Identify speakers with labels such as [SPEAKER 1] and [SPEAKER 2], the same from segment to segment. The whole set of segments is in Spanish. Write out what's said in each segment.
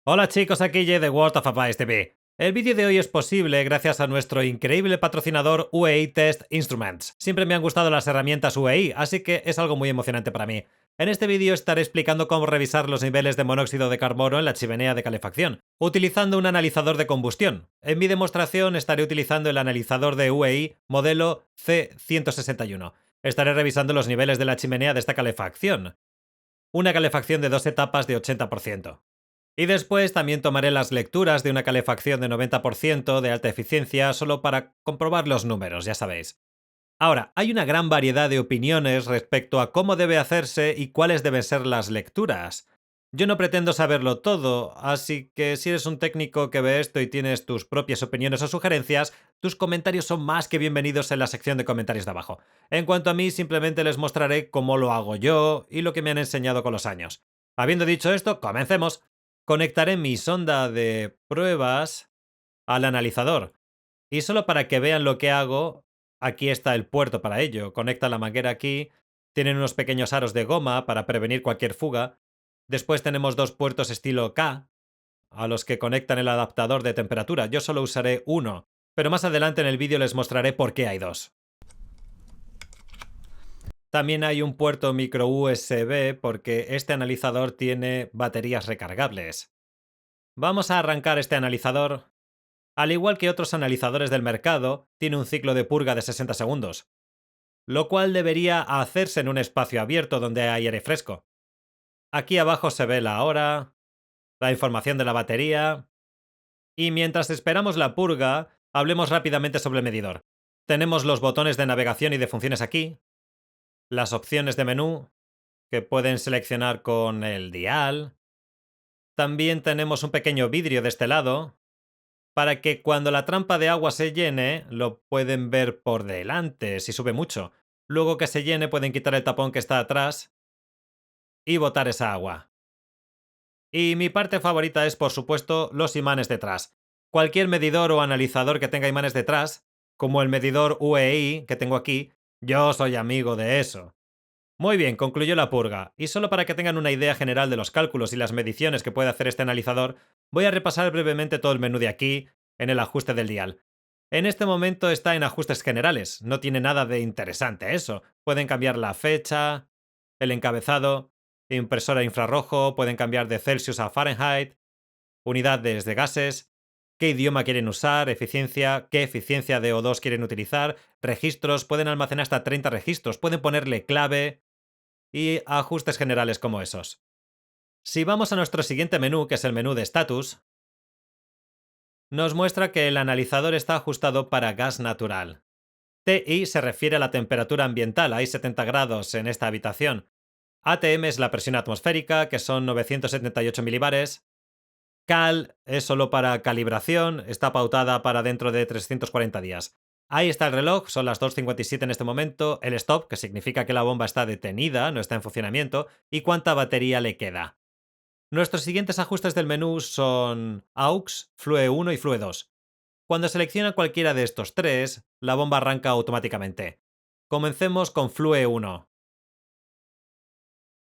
[SPEAKER 1] Hola chicos, aquí Jay de World of Advice TV. El vídeo de hoy es posible gracias a nuestro increíble patrocinador UEI Test Instruments. Siempre me han gustado las herramientas UEI, así que es algo muy emocionante para mí. En este vídeo estaré explicando cómo revisar los niveles de monóxido de carbono en la chimenea de calefacción, utilizando un analizador de combustión. En mi demostración estaré utilizando el analizador de UEI modelo C161. Estaré revisando los niveles de la chimenea de esta calefacción. Una calefacción de 2 etapas de 80%. Y después también tomaré las lecturas de una calefacción de 90% de alta eficiencia solo para comprobar los números, ya sabéis. Ahora, hay una gran variedad de opiniones respecto a cómo debe hacerse y cuáles deben ser las lecturas. Yo no pretendo saberlo todo, así que si eres un técnico que ve esto y tienes tus propias opiniones o sugerencias, tus comentarios son más que bienvenidos en la sección de comentarios de abajo. En cuanto a mí, simplemente les mostraré cómo lo hago yo y lo que me han enseñado con los años. Habiendo dicho esto, comencemos. Conectaré mi sonda de pruebas al analizador. Y solo para que vean lo que hago, aquí está el puerto para ello. Conecta la manguera aquí. Tienen unos pequeños aros de goma para prevenir cualquier fuga. Después tenemos dos puertos estilo K, a los que conectan el adaptador de temperatura. Yo solo usaré uno, pero más adelante en el vídeo les mostraré por qué hay dos. También hay un puerto micro USB porque este analizador tiene baterías recargables. Vamos a arrancar este analizador. Al igual que otros analizadores del mercado, tiene un ciclo de purga de 60 segundos, lo cual debería hacerse en un espacio abierto donde hay aire fresco. Aquí abajo se ve la hora, la información de la batería, y mientras esperamos la purga, hablemos rápidamente sobre el medidor. Tenemos los botones de navegación y de funciones aquí, las opciones de menú, que pueden seleccionar con el dial. También tenemos un pequeño vidrio de este lado, para que cuando la trampa de agua se llene, lo pueden ver por delante si sube mucho. Luego que se llene pueden quitar el tapón que está atrás y botar esa agua. Y mi parte favorita es, por supuesto, los imanes detrás. Cualquier medidor o analizador que tenga imanes detrás, como el medidor UEI que tengo aquí, yo soy amigo de eso. Muy bien, concluyó la purga, y solo para que tengan una idea general de los cálculos y las mediciones que puede hacer este analizador, voy a repasar brevemente todo el menú de aquí, en el ajuste del dial. En este momento está en ajustes generales, no tiene nada de interesante eso. Pueden cambiar la fecha, el encabezado, impresora infrarrojo, pueden cambiar de Celsius a Fahrenheit, unidades de gases, qué idioma quieren usar, eficiencia, qué eficiencia de O2 quieren utilizar, registros, pueden almacenar hasta 30 registros, pueden ponerle clave, y ajustes generales como esos. Si vamos a nuestro siguiente menú, que es el menú de status, nos muestra que el analizador está ajustado para gas natural. TI se refiere a la temperatura ambiental, hay 70 grados en esta habitación. ATM es la presión atmosférica, que son 978 milibares. Cal es solo para calibración, está pautada para dentro de 340 días. Ahí está el reloj, son las 2:57 en este momento, el stop, que significa que la bomba está detenida, no está en funcionamiento, y cuánta batería le queda. Nuestros siguientes ajustes del menú son AUX, Flue 1 y Flue 2. Cuando selecciona cualquiera de estos tres, la bomba arranca automáticamente. Comencemos con Flue 1.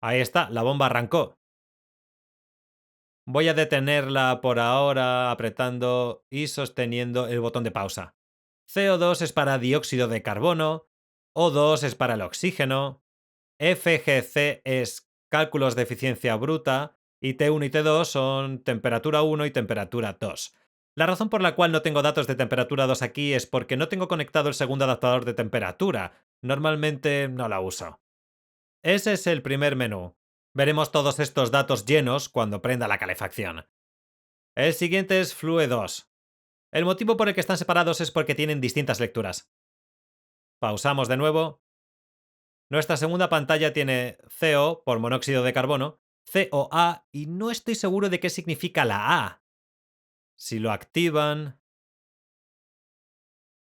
[SPEAKER 1] Ahí está, la bomba arrancó. Voy a detenerla por ahora apretando y sosteniendo el botón de pausa. CO2 es para dióxido de carbono, O2 es para el oxígeno, FGC es cálculos de eficiencia bruta y T1 y T2 son temperatura 1 y temperatura 2. La razón por la cual no tengo datos de temperatura 2 aquí es porque no tengo conectado el segundo adaptador de temperatura. Normalmente no la uso. Ese es el primer menú. Veremos todos estos datos llenos cuando prenda la calefacción. El siguiente es Flue 2. El motivo por el que están separados es porque tienen distintas lecturas. Pausamos de nuevo. Nuestra segunda pantalla tiene CO por monóxido de carbono, COA y no estoy seguro de qué significa la A. Si lo activan...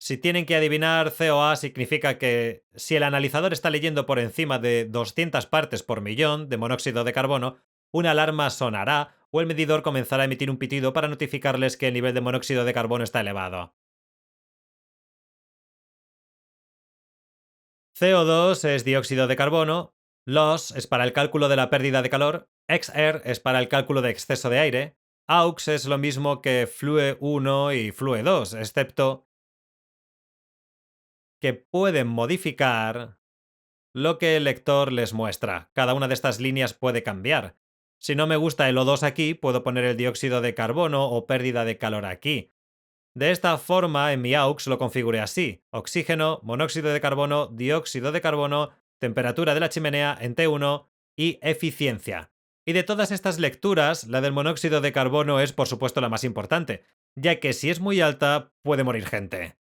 [SPEAKER 1] Si tienen que adivinar, COA significa que si el analizador está leyendo por encima de 200 partes por millón de monóxido de carbono, una alarma sonará o el medidor comenzará a emitir un pitido para notificarles que el nivel de monóxido de carbono está elevado. CO2 es dióxido de carbono, LOS es para el cálculo de la pérdida de calor, XR es para el cálculo de exceso de aire, AUX es lo mismo que Flue 1 y Flue 2, excepto que pueden modificar lo que el lector les muestra. Cada una de estas líneas puede cambiar. Si no me gusta el O2 aquí, puedo poner el dióxido de carbono o pérdida de calor aquí. De esta forma, en mi AUX lo configuré así: oxígeno, monóxido de carbono, dióxido de carbono, temperatura de la chimenea en T1 y eficiencia. Y de todas estas lecturas, la del monóxido de carbono es por supuesto la más importante, ya que si es muy alta puede morir gente.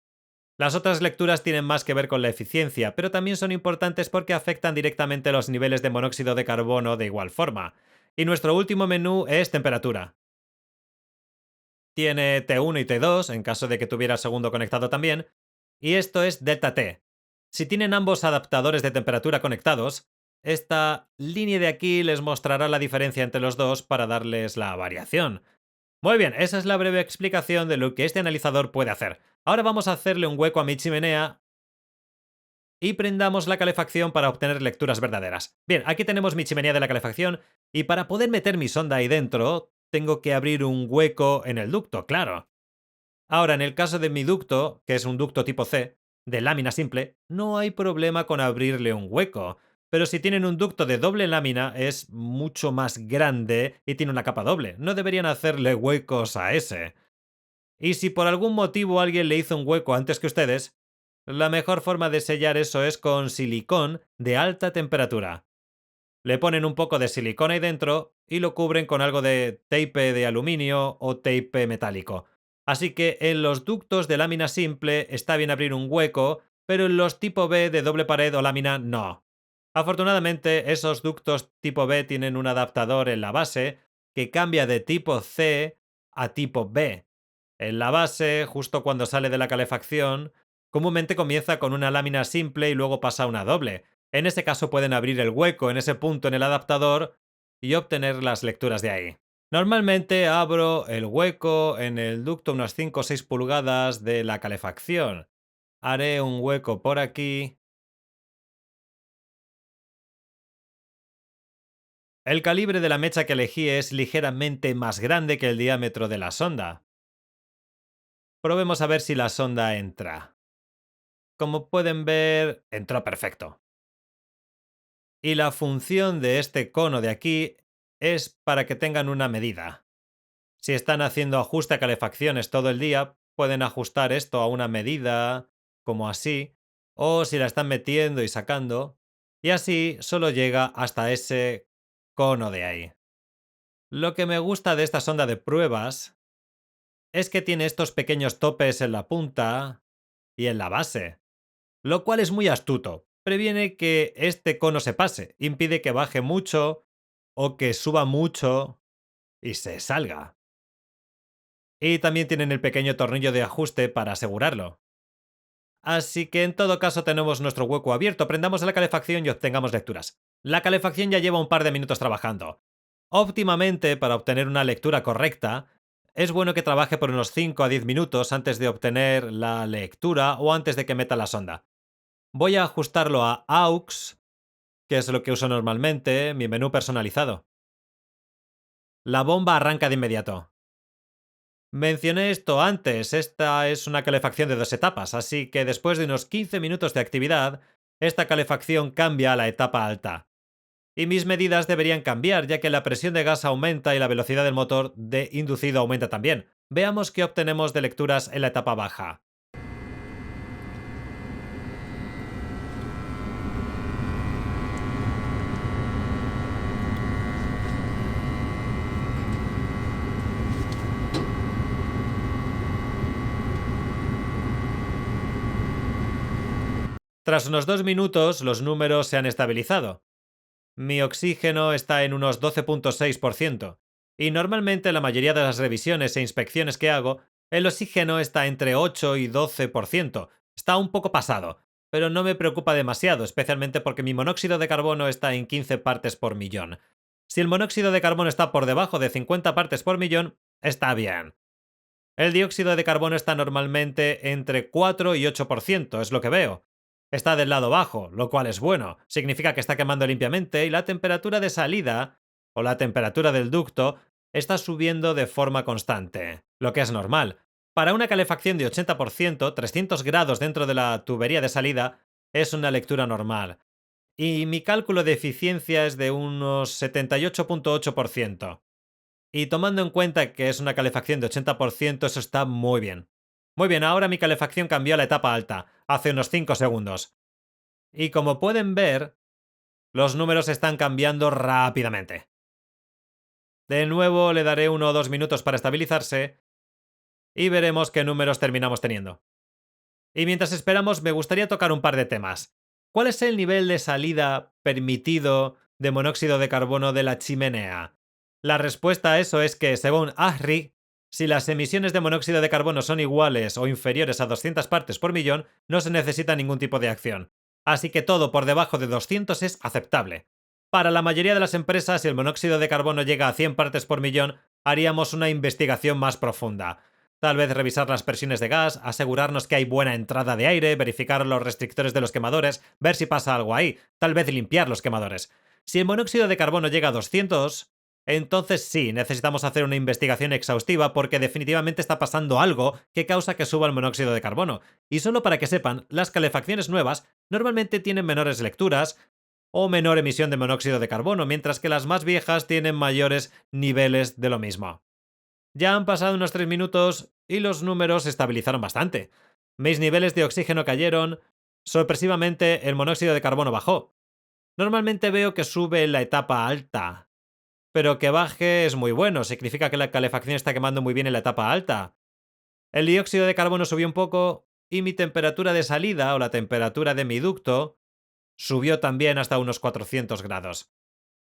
[SPEAKER 1] Las otras lecturas tienen más que ver con la eficiencia, pero también son importantes porque afectan directamente los niveles de monóxido de carbono de igual forma. Y nuestro último menú es temperatura. Tiene T1 y T2, en caso de que tuviera el segundo conectado también, y esto es delta T. Si tienen ambos adaptadores de temperatura conectados, esta línea de aquí les mostrará la diferencia entre los dos para darles la variación. Muy bien, esa es la breve explicación de lo que este analizador puede hacer. Ahora vamos a hacerle un hueco a mi chimenea y prendamos la calefacción para obtener lecturas verdaderas. Bien, aquí tenemos mi chimenea de la calefacción y para poder meter mi sonda ahí dentro, tengo que abrir un hueco en el ducto, claro. Ahora, en el caso de mi ducto, que es un ducto tipo C, de lámina simple, no hay problema con abrirle un hueco. Pero si tienen un ducto de doble lámina, es mucho más grande y tiene una capa doble. No deberían hacerle huecos a ese. Y si por algún motivo alguien le hizo un hueco antes que ustedes, la mejor forma de sellar eso es con silicón de alta temperatura. Le ponen un poco de silicón ahí dentro y lo cubren con algo de tape de aluminio o tape metálico. Así que en los ductos de lámina simple está bien abrir un hueco, pero en los tipo B de doble pared o lámina no. Afortunadamente, esos ductos tipo B tienen un adaptador en la base que cambia de tipo C a tipo B. En la base, justo cuando sale de la calefacción, comúnmente comienza con una lámina simple y luego pasa a una doble. En ese caso pueden abrir el hueco en ese punto en el adaptador y obtener las lecturas de ahí. Normalmente abro el hueco en el ducto unas 5 o 6 pulgadas de la calefacción. Haré un hueco por aquí. El calibre de la mecha que elegí es ligeramente más grande que el diámetro de la sonda. Probemos a ver si la sonda entra. Como pueden ver, entró perfecto. Y la función de este cono de aquí es para que tengan una medida. Si están haciendo ajuste a calefacciones todo el día, pueden ajustar esto a una medida, como así, o si la están metiendo y sacando, y así solo llega hasta ese cono de ahí. Lo que me gusta de esta sonda de pruebas es que tiene estos pequeños topes en la punta y en la base, lo cual es muy astuto. Previene que este cono se pase, impide que baje mucho o que suba mucho y se salga. Y también tienen el pequeño tornillo de ajuste para asegurarlo. Así que en todo caso tenemos nuestro hueco abierto, prendamos la calefacción y obtengamos lecturas. La calefacción ya lleva un par de minutos trabajando. Óptimamente, para obtener una lectura correcta, es bueno que trabaje por unos 5 a 10 minutos antes de obtener la lectura o antes de que meta la sonda. Voy a ajustarlo a AUX, que es lo que uso normalmente, mi menú personalizado. La bomba arranca de inmediato. Mencioné esto antes, esta es una calefacción de 2 etapas, así que después de unos 15 minutos de actividad, esta calefacción cambia a la etapa alta. Y mis medidas deberían cambiar, ya que la presión de gas aumenta y la velocidad del motor de inducido aumenta también. Veamos qué obtenemos de lecturas en la etapa baja. Tras unos 2 minutos, los números se han estabilizado. Mi oxígeno está en unos 12,6%, y normalmente la mayoría de las revisiones e inspecciones que hago, el oxígeno está entre 8 y 12%. Está un poco pasado, pero no me preocupa demasiado, especialmente porque mi monóxido de carbono está en 15 partes por millón. Si el monóxido de carbono está por debajo de 50 partes por millón, está bien. El dióxido de carbono está normalmente entre 4 y 8%, es lo que veo. Está del lado bajo, lo cual es bueno. Significa que está quemando limpiamente y la temperatura de salida, o la temperatura del ducto, está subiendo de forma constante, lo que es normal. Para una calefacción de 80%, 300 grados dentro de la tubería de salida es una lectura normal. Y mi cálculo de eficiencia es de unos 78,8%. Y tomando en cuenta que es una calefacción de 80%, eso está muy bien. Muy bien, ahora mi calefacción cambió a la etapa alta, hace unos 5 segundos. Y como pueden ver, los números están cambiando rápidamente. De nuevo le daré 1 o 2 minutos para estabilizarse y veremos qué números terminamos teniendo. Y mientras esperamos, me gustaría tocar un par de temas. ¿Cuál es el nivel de salida permitido de monóxido de carbono de la chimenea? La respuesta a eso es que, según AHRI, si las emisiones de monóxido de carbono son iguales o inferiores a 200 partes por millón, no se necesita ningún tipo de acción. Así que todo por debajo de 200 es aceptable. Para la mayoría de las empresas, si el monóxido de carbono llega a 100 partes por millón, haríamos una investigación más profunda. Tal vez revisar las presiones de gas, asegurarnos que hay buena entrada de aire, verificar los restrictores de los quemadores, ver si pasa algo ahí, tal vez limpiar los quemadores. Si el monóxido de carbono llega a 200, entonces sí, necesitamos hacer una investigación exhaustiva porque definitivamente está pasando algo que causa que suba el monóxido de carbono. Y solo para que sepan, las calefacciones nuevas normalmente tienen menores lecturas o menor emisión de monóxido de carbono, mientras que las más viejas tienen mayores niveles de lo mismo. Ya han pasado unos 3 minutos y los números se estabilizaron bastante. Mis niveles de oxígeno cayeron, sorpresivamente el monóxido de carbono bajó. Normalmente veo que sube en la etapa alta, pero que baje es muy bueno, significa que la calefacción está quemando muy bien en la etapa alta. El dióxido de carbono subió un poco y mi temperatura de salida o la temperatura de mi ducto subió también hasta unos 400 grados,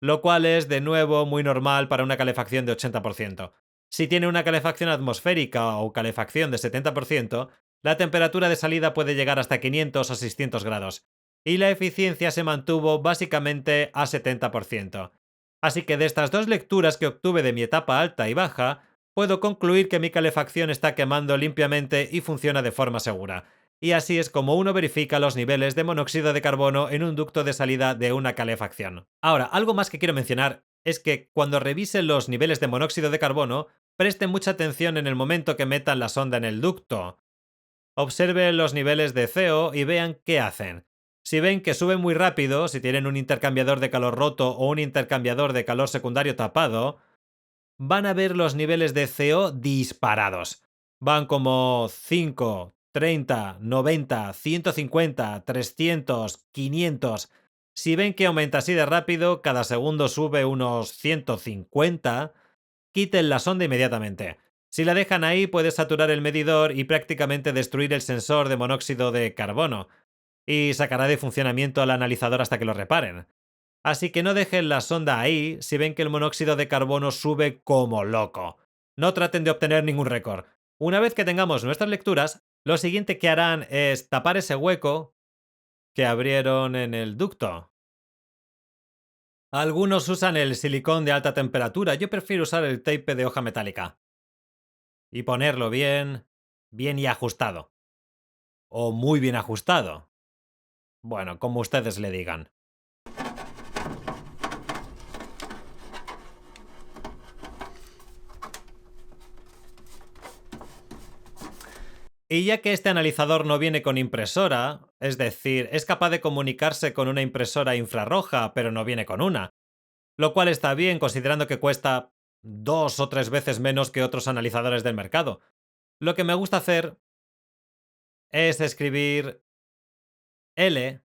[SPEAKER 1] lo cual es de nuevo muy normal para una calefacción de 80%. Si tiene una calefacción atmosférica o calefacción de 70%, la temperatura de salida puede llegar hasta 500 o 600 grados, y la eficiencia se mantuvo básicamente a 70%. Así que de estas dos lecturas que obtuve de mi etapa alta y baja, puedo concluir que mi calefacción está quemando limpiamente y funciona de forma segura. Y así es como uno verifica los niveles de monóxido de carbono en un ducto de salida de una calefacción. Ahora, algo más que quiero mencionar es que cuando revisen los niveles de monóxido de carbono, presten mucha atención en el momento que metan la sonda en el ducto. Observen los niveles de CO y vean qué hacen. Si ven que suben muy rápido, si tienen un intercambiador de calor roto o un intercambiador de calor secundario tapado, van a ver los niveles de CO disparados. Van como 5, 30, 90, 150, 300, 500. Si ven que aumenta así de rápido, cada segundo sube unos 150, quiten la sonda inmediatamente. Si la dejan ahí, puede saturar el medidor y prácticamente destruir el sensor de monóxido de carbono, y sacará de funcionamiento al analizador hasta que lo reparen. Así que no dejen la sonda ahí si ven que el monóxido de carbono sube como loco. No traten de obtener ningún récord. Una vez que tengamos nuestras lecturas, lo siguiente que harán es tapar ese hueco que abrieron en el ducto. Algunos usan el silicón de alta temperatura, yo prefiero usar el tape de hoja metálica. Y ponerlo bien, bien y ajustado. O muy bien ajustado. Bueno, como ustedes le digan. Y ya que este analizador no viene con impresora, es decir, es capaz de comunicarse con una impresora infrarroja, pero no viene con una, lo cual está bien considerando que cuesta 2 o 3 veces menos que otros analizadores del mercado. Lo que me gusta hacer es escribir L,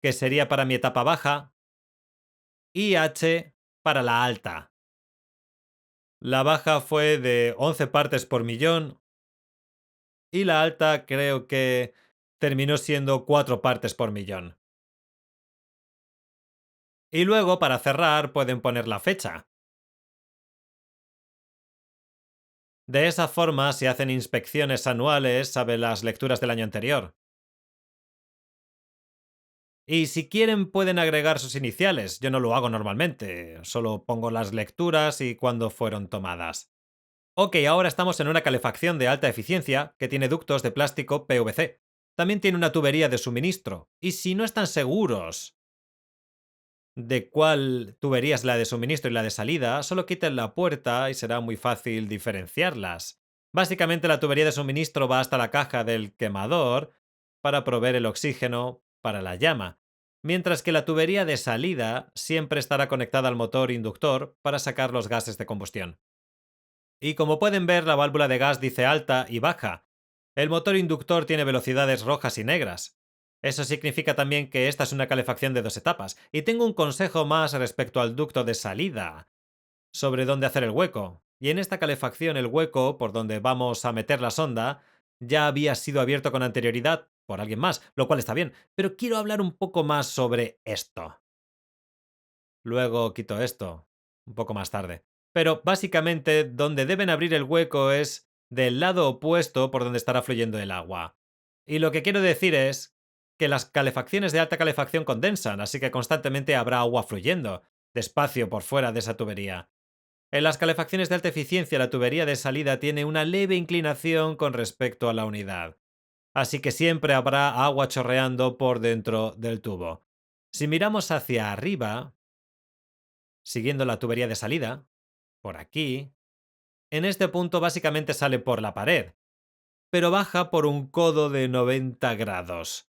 [SPEAKER 1] que sería para mi etapa baja, y H para la alta. La baja fue de 11 partes por millón y la alta creo que terminó siendo 4 partes por millón. Y luego, para cerrar, pueden poner la fecha. De esa forma, si hacen inspecciones anuales, saben las lecturas del año anterior. Y si quieren, pueden agregar sus iniciales. Yo no lo hago normalmente, solo pongo las lecturas y cuándo fueron tomadas. Ok, ahora estamos en una calefacción de alta eficiencia que tiene ductos de plástico PVC. También tiene una tubería de suministro. Y si no están seguros de cuál tubería es la de suministro y la de salida, solo quiten la puerta y será muy fácil diferenciarlas. Básicamente la tubería de suministro va hasta la caja del quemador para proveer el oxígeno para la llama, mientras que la tubería de salida siempre estará conectada al motor inductor para sacar los gases de combustión. Y como pueden ver, la válvula de gas dice alta y baja. El motor inductor tiene velocidades rojas y negras. Eso significa también que esta es una calefacción de dos etapas. Y tengo un consejo más respecto al ducto de salida, sobre dónde hacer el hueco. Y en esta calefacción el hueco por donde vamos a meter la sonda ya había sido abierto con anterioridad por alguien más, lo cual está bien. Pero quiero hablar un poco más sobre esto. Luego quito esto, un poco más tarde. Pero básicamente donde deben abrir el hueco es del lado opuesto por donde estará fluyendo el agua. Y lo que quiero decir es que las calefacciones de alta calefacción condensan, así que constantemente habrá agua fluyendo, despacio por fuera de esa tubería. En las calefacciones de alta eficiencia la tubería de salida tiene una leve inclinación con respecto a la unidad, así que siempre habrá agua chorreando por dentro del tubo. Si miramos hacia arriba, siguiendo la tubería de salida, por aquí, en este punto básicamente sale por la pared, pero baja por un codo de 90 grados,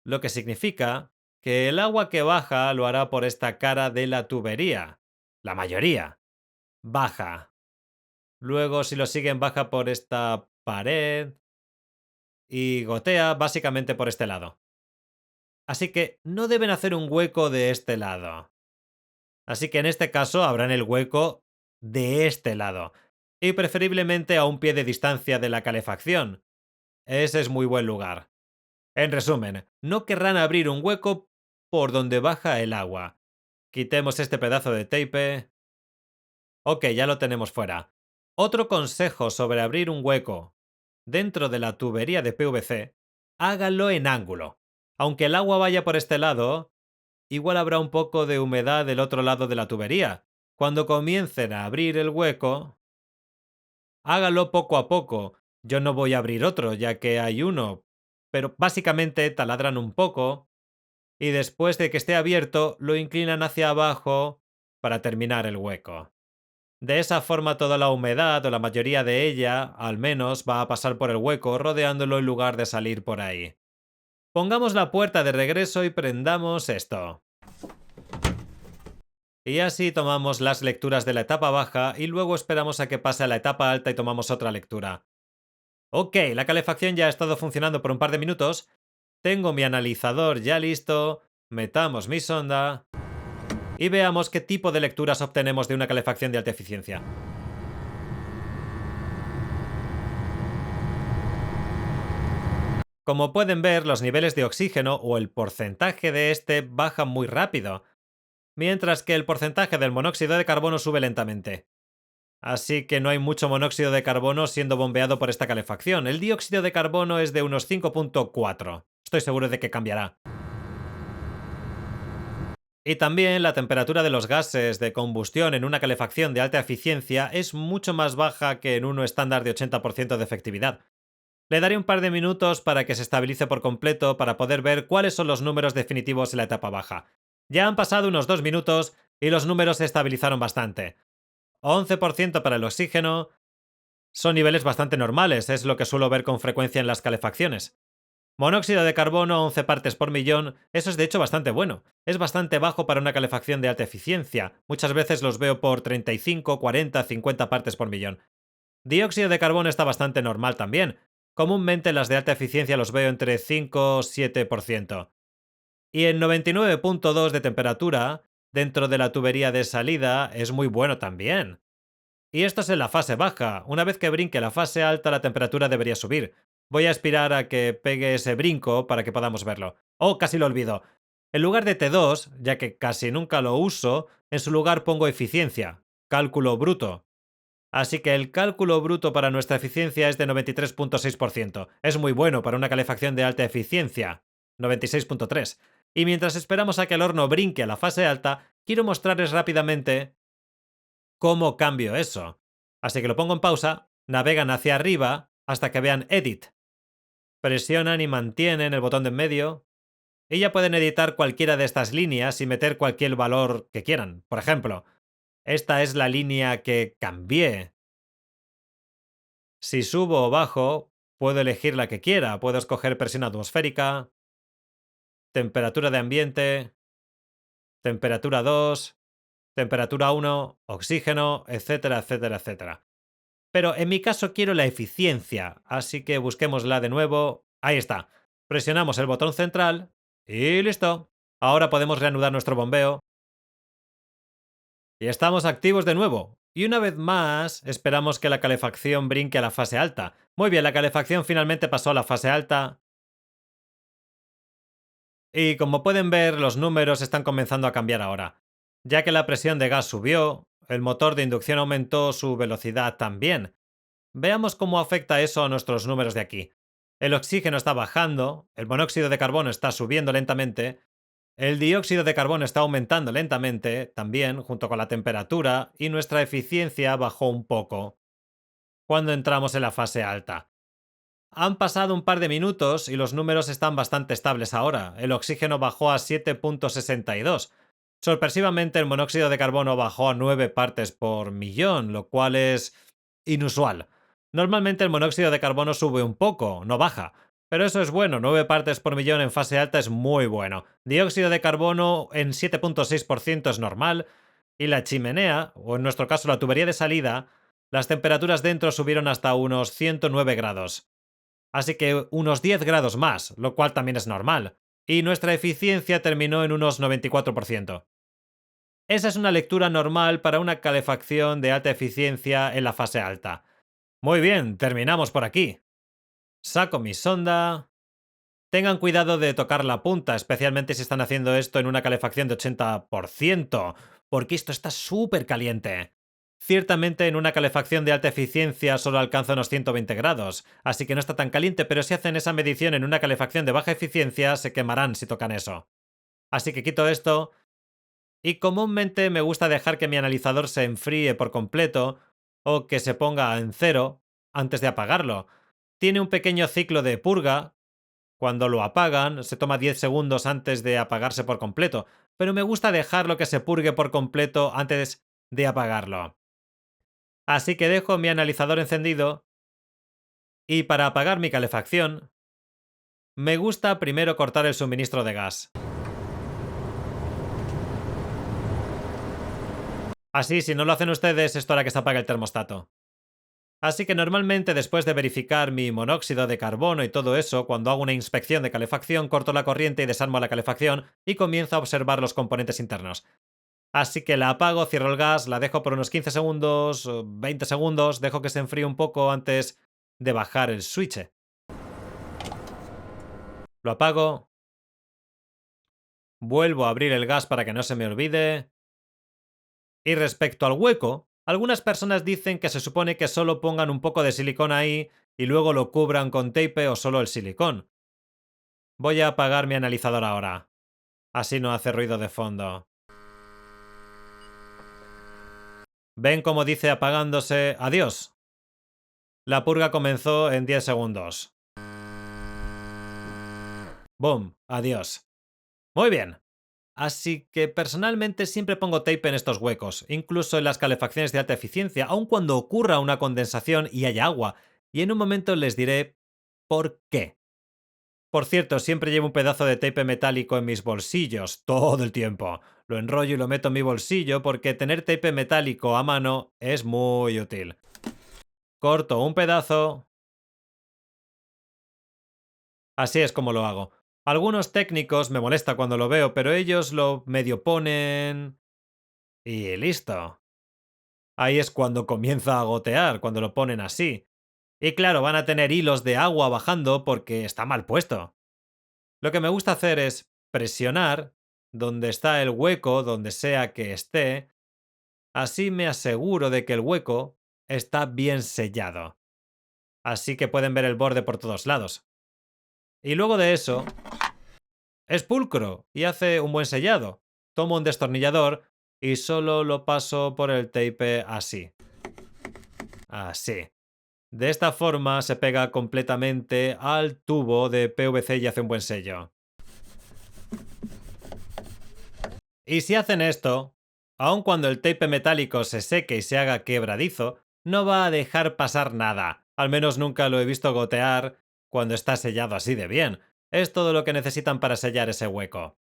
[SPEAKER 1] lo que significa que el agua que baja lo hará por esta cara de la tubería. La mayoría baja. Luego, si lo siguen, baja por esta pared y gotea básicamente por este lado. Así que no deben hacer un hueco de este lado. Así que en este caso habrán el hueco de este lado. Y preferiblemente a un pie de distancia de la calefacción. Ese es muy buen lugar. En resumen, no querrán abrir un hueco por donde baja el agua. Quitemos este pedazo de tape. Ok, ya lo tenemos fuera. Otro consejo sobre abrir un hueco dentro de la tubería de PVC, háganlo en ángulo. Aunque el agua vaya por este lado, igual habrá un poco de humedad del otro lado de la tubería. Cuando comiencen a abrir el hueco, hágalo poco a poco. Yo no voy a abrir otro, ya que hay uno, pero básicamente taladran un poco y después de que esté abierto lo inclinan hacia abajo para terminar el hueco. De esa forma toda la humedad o la mayoría de ella, al menos, va a pasar por el hueco rodeándolo en lugar de salir por ahí. Pongamos la puerta de regreso y prendamos esto. Y así tomamos las lecturas de la etapa baja y luego esperamos a que pase a la etapa alta y tomamos otra lectura. Ok, la calefacción ya ha estado funcionando por un par de minutos. Tengo mi analizador ya listo. Metamos mi sonda y veamos qué tipo de lecturas obtenemos de una calefacción de alta eficiencia. Como pueden ver, los niveles de oxígeno o el porcentaje de este bajan muy rápido, mientras que el porcentaje del monóxido de carbono sube lentamente. Así que no hay mucho monóxido de carbono siendo bombeado por esta calefacción. El dióxido de carbono es de unos 5,4. Estoy seguro de que cambiará. Y también la temperatura de los gases de combustión en una calefacción de alta eficiencia es mucho más baja que en uno estándar de 80% de efectividad. Le daré un par de minutos para que se estabilice por completo para poder ver cuáles son los números definitivos en la etapa baja. Ya han pasado unos 2 minutos y los números se estabilizaron bastante. 11% para el oxígeno. Son niveles bastante normales, es lo que suelo ver con frecuencia en las calefacciones. Monóxido de carbono, 11 partes por millón, eso es de hecho bastante bueno. Es bastante bajo para una calefacción de alta eficiencia. Muchas veces los veo por 35, 40, 50 partes por millón. Dióxido de carbono está bastante normal también. Comúnmente las de alta eficiencia los veo entre 5 y 7%. Y en 99,2 de temperatura, dentro de la tubería de salida, es muy bueno también. Y esto es en la fase baja. Una vez que brinque la fase alta, la temperatura debería subir. Voy a aspirar a que pegue ese brinco para que podamos verlo. Oh, casi lo olvido. En lugar de T2, ya que casi nunca lo uso, en su lugar pongo eficiencia, cálculo bruto. Así que el cálculo bruto para nuestra eficiencia es de 93,6%. Es muy bueno para una calefacción de alta eficiencia. 96,3%. Y mientras esperamos a que el horno brinque a la fase alta, quiero mostrarles rápidamente cómo cambio eso. Así que lo pongo en pausa, navegan hacia arriba hasta que vean Edit. Presionan y mantienen el botón de en medio Y ya pueden editar cualquiera de estas líneas y meter cualquier valor que quieran. Por ejemplo, esta es la línea que cambié. Si subo o bajo, puedo elegir la que quiera. Puedo escoger presión atmosférica, temperatura de ambiente, temperatura 2, temperatura 1, oxígeno, etcétera, etcétera, etcétera. Pero en mi caso quiero la eficiencia, así que busquémosla de nuevo. Ahí está. Presionamos el botón central y listo. Ahora podemos reanudar nuestro bombeo. Y estamos activos de nuevo. Y una vez más, esperamos que la calefacción brinque a la fase alta. Muy bien, la calefacción finalmente pasó a la fase alta. Y como pueden ver, los números están comenzando a cambiar ahora. Ya que la presión de gas subió, el motor de inducción aumentó su velocidad también. Veamos cómo afecta eso a nuestros números de aquí. El oxígeno está bajando, el monóxido de carbono está subiendo lentamente, el dióxido de carbono está aumentando lentamente también, junto con la temperatura, y nuestra eficiencia bajó un poco cuando entramos en la fase alta. Han pasado un par de minutos y los números están bastante estables ahora. El oxígeno bajó a 7,62. Sorpresivamente, el monóxido de carbono bajó a 9 partes por millón, lo cual es inusual. Normalmente el monóxido de carbono sube un poco, no baja. Pero eso es bueno, 9 partes por millón en fase alta es muy bueno. Dióxido de carbono en 7,6% es normal. Y la chimenea, o en nuestro caso la tubería de salida, las temperaturas dentro subieron hasta unos 109 grados. Así que unos 10 grados más, lo cual también es normal. Y nuestra eficiencia terminó en unos 94%. Esa es una lectura normal para una calefacción de alta eficiencia en la fase alta. Muy bien, terminamos por aquí. Saco mi sonda. Tengan cuidado de tocar la punta, especialmente si están haciendo esto en una calefacción de 80%, porque esto está súper caliente. Ciertamente en una calefacción de alta eficiencia solo alcanza unos 120 grados, así que no está tan caliente, pero si hacen esa medición en una calefacción de baja eficiencia se quemarán si tocan eso. Así que quito esto y comúnmente me gusta dejar que mi analizador se enfríe por completo o que se ponga en cero antes de apagarlo. Tiene un pequeño ciclo de purga. Cuando lo apagan, se toma 10 segundos antes de apagarse por completo, pero me gusta dejarlo que se purgue por completo antes de apagarlo. Así que dejo mi analizador encendido y para apagar mi calefacción, me gusta primero cortar el suministro de gas. Así, si no lo hacen ustedes, esto hará que se apague el termostato. Así que normalmente después de verificar mi monóxido de carbono y todo eso, cuando hago una inspección de calefacción, corto la corriente y desarmo la calefacción y comienzo a observar los componentes internos. Así que la apago, cierro el gas, la dejo por unos 15 segundos, o 20 segundos, dejo que se enfríe un poco antes de bajar el switch. Lo apago, vuelvo a abrir el gas para que no se me olvide. Y respecto al hueco, algunas personas dicen que se supone que solo pongan un poco de silicón ahí y luego lo cubran con tape o solo el silicón. Voy a apagar mi analizador ahora. Así no hace ruido de fondo. ¿Ven cómo dice apagándose adiós? La purga comenzó en 10 segundos. ¡Boom! Adiós. Muy bien. Así que personalmente siempre pongo tape en estos huecos, incluso en las calefacciones de alta eficiencia, aun cuando ocurra una condensación y haya agua. Y en un momento les diré por qué. Por cierto, siempre llevo un pedazo de tape metálico en mis bolsillos, todo el tiempo. Lo enrollo y lo meto en mi bolsillo porque tener tape metálico a mano es muy útil. Corto un pedazo. Así es como lo hago. Algunos técnicos me molesta cuando lo veo, pero ellos lo medio ponen y listo. Ahí es cuando comienza a gotear, cuando lo ponen así. Y claro, van a tener hilos de agua bajando porque está mal puesto. Lo que me gusta hacer es presionar donde está el hueco, donde sea que esté. Así me aseguro de que el hueco está bien sellado. Así que pueden ver el borde por todos lados. Y luego de eso, es pulcro y hace un buen sellado. Tomo un destornillador y solo lo paso por el tape así. Así. De esta forma se pega completamente al tubo de PVC y hace un buen sello. Y si hacen esto, aun cuando el tape metálico se seque y se haga quebradizo, no va a dejar pasar nada. Al menos nunca lo he visto gotear cuando está sellado así de bien. Es todo lo que necesitan para sellar ese hueco.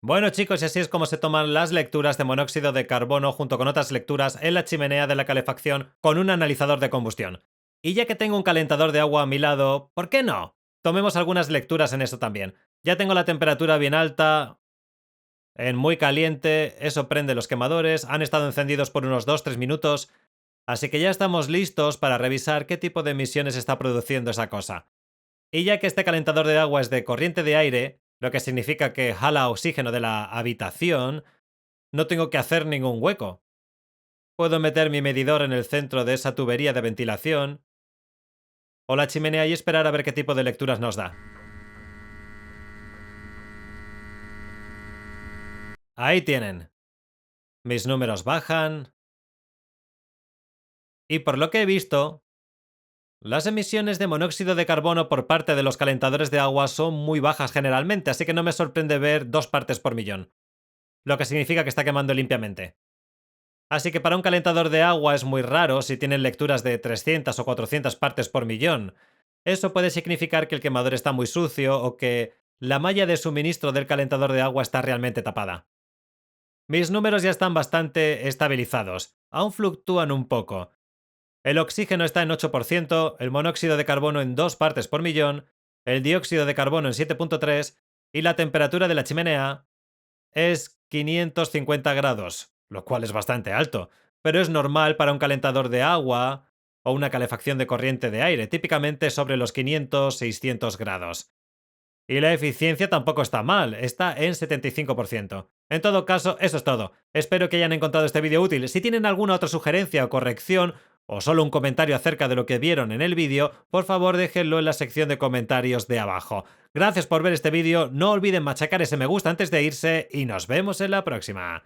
[SPEAKER 1] Bueno chicos, y así es como se toman las lecturas de monóxido de carbono junto con otras lecturas en la chimenea de la calefacción con un analizador de combustión. Y ya que tengo un calentador de agua a mi lado, ¿por qué no? Tomemos algunas lecturas en eso también. Ya tengo la temperatura bien alta, en muy caliente, eso prende los quemadores, han estado encendidos por unos 2-3 minutos, así que ya estamos listos para revisar qué tipo de emisiones está produciendo esa cosa. Y ya que este calentador de agua es de corriente de aire, lo que significa que jala oxígeno de la habitación, no tengo que hacer ningún hueco. Puedo meter mi medidor en el centro de esa tubería de ventilación o la chimenea y esperar a ver qué tipo de lecturas nos da. Ahí tienen. Mis números bajan. Y por lo que he visto, las emisiones de monóxido de carbono por parte de los calentadores de agua son muy bajas generalmente, así que no me sorprende ver 2 partes por millón, lo que significa que está quemando limpiamente. Así que para un calentador de agua es muy raro si tienen lecturas de 300 o 400 partes por millón. Eso puede significar que el quemador está muy sucio o que la malla de suministro del calentador de agua está realmente tapada. Mis números ya están bastante estabilizados, aún fluctúan un poco. El oxígeno está en 8%, el monóxido de carbono en 2 partes por millón, el dióxido de carbono en 7,3 y la temperatura de la chimenea es 550 grados, lo cual es bastante alto, pero es normal para un calentador de agua o una calefacción de corriente de aire, típicamente sobre los 500-600 grados. Y la eficiencia tampoco está mal, está en 75%. En todo caso, eso es todo. Espero que hayan encontrado este vídeo útil. Si tienen alguna otra sugerencia o corrección, o solo un comentario acerca de lo que vieron en el vídeo, por favor déjenlo en la sección de comentarios de abajo. Gracias por ver este vídeo, no olviden machacar ese me gusta antes de irse y nos vemos en la próxima.